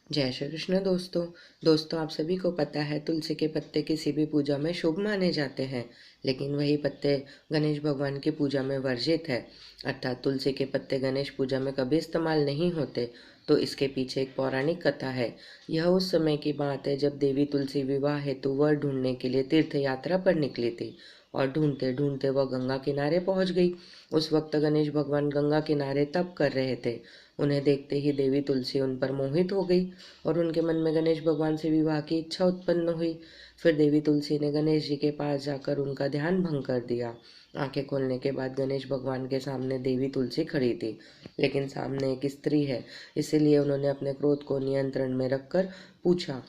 जय श्री कृष्ण दोस्तों आप सभी को पता है तुलसी के पत्ते किसी भी पूजा में शुभ माने जाते हैं। लेकिन वही पत्ते गणेश भगवान की पूजा में वर्जित है। अर्थात तुलसी के पत्ते गणेश पूजा में कभी इस्तेमाल नहीं होते। तो इसके पीछे एक पौराणिक कथा है। यह उस समय की बात है जब देवी तुलसी विवाह हेतु वर ढूंढने के लिए तीर्थ यात्रा पर निकली थी। और ढूंढते ढूंढते वह गंगा किनारे पहुंच गई। उस वक्त गणेश भगवान गंगा किनारे तप कर रहे थे। उन्हें देखते ही देवी तुलसी उन पर मोहित हो गई और उनके मन में गणेश भगवान से विवाह की इच्छा उत्पन्न हुई। फिर देवी तुलसी ने गणेश जी के पास जाकर उनका ध्यान भंग कर दिया। आंखें खोलने के बाद गणेश भगवान के सामने देवी तुलसी खड़ी थी, लेकिन सामने एक स्त्री है। इसीलिए उन्होंने अपने क्रोध को नियंत्रण में रखकर पूछा,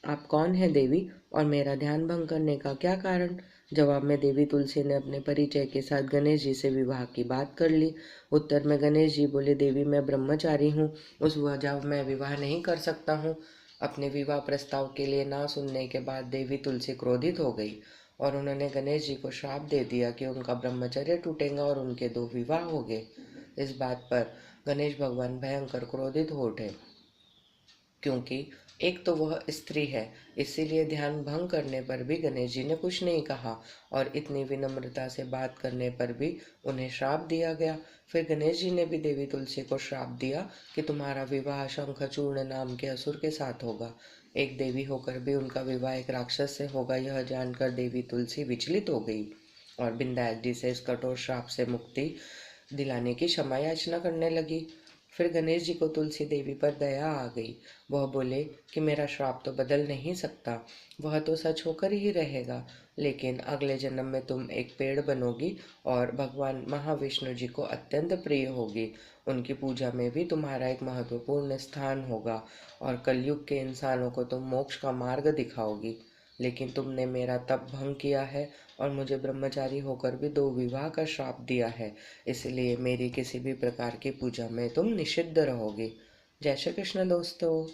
आप कौन हैं देवी, और मेरा ध्यान भंग करने का क्या कारण? जवाब में देवी तुलसी ने अपने परिचय के साथ गणेश जी से विवाह की बात कर ली। उत्तर में गणेश जी बोले, देवी मैं ब्रह्मचारी हूँ, उस वजह मैं विवाह नहीं कर सकता हूँ। अपने विवाह प्रस्ताव के लिए ना सुनने के बाद देवी तुलसी क्रोधित हो गई और उन्होंने गणेश जी को श्राप दे दिया कि उनका ब्रह्मचर्य टूटेगा और उनके 2 विवाह हो गए। इस बात पर गणेश भगवान भयंकर क्रोधित हो उठे, क्योंकि एक तो वह स्त्री है। इसीलिए ध्यान भंग करने पर भी गणेश जी ने कुछ नहीं कहा और इतनी विनम्रता से बात करने पर भी उन्हें श्राप दिया गया। फिर गणेश जी ने भी देवी तुलसी को श्राप दिया कि तुम्हारा विवाह शंखचूर्ण नाम के असुर के साथ होगा। एक देवी होकर भी उनका विवाह एक राक्षस से होगा, यह जानकर देवी तुलसी विचलित हो गई और बिंदास जी से इस कठोर श्राप से मुक्ति दिलाने की क्षमा याचना करने लगी। फिर गणेश जी को तुलसी देवी पर दया आ गई। वह बोले कि मेरा श्राप तो बदल नहीं सकता, वह तो सच होकर ही रहेगा, लेकिन अगले जन्म में तुम एक पेड़ बनोगी और भगवान महाविष्णु जी को अत्यंत प्रिय होगी। उनकी पूजा में भी तुम्हारा एक महत्वपूर्ण स्थान होगा और कलयुग के इंसानों को तुम मोक्ष का मार्ग दिखाओगी। लेकिन तुमने मेरा तप भंग किया है और मुझे ब्रह्मचारी होकर भी 2 विवाह का श्राप दिया है। इसलिए मेरी किसी भी प्रकार की पूजा में तुम निषिद्ध रहोगे। जय श्री कृष्ण दोस्तों।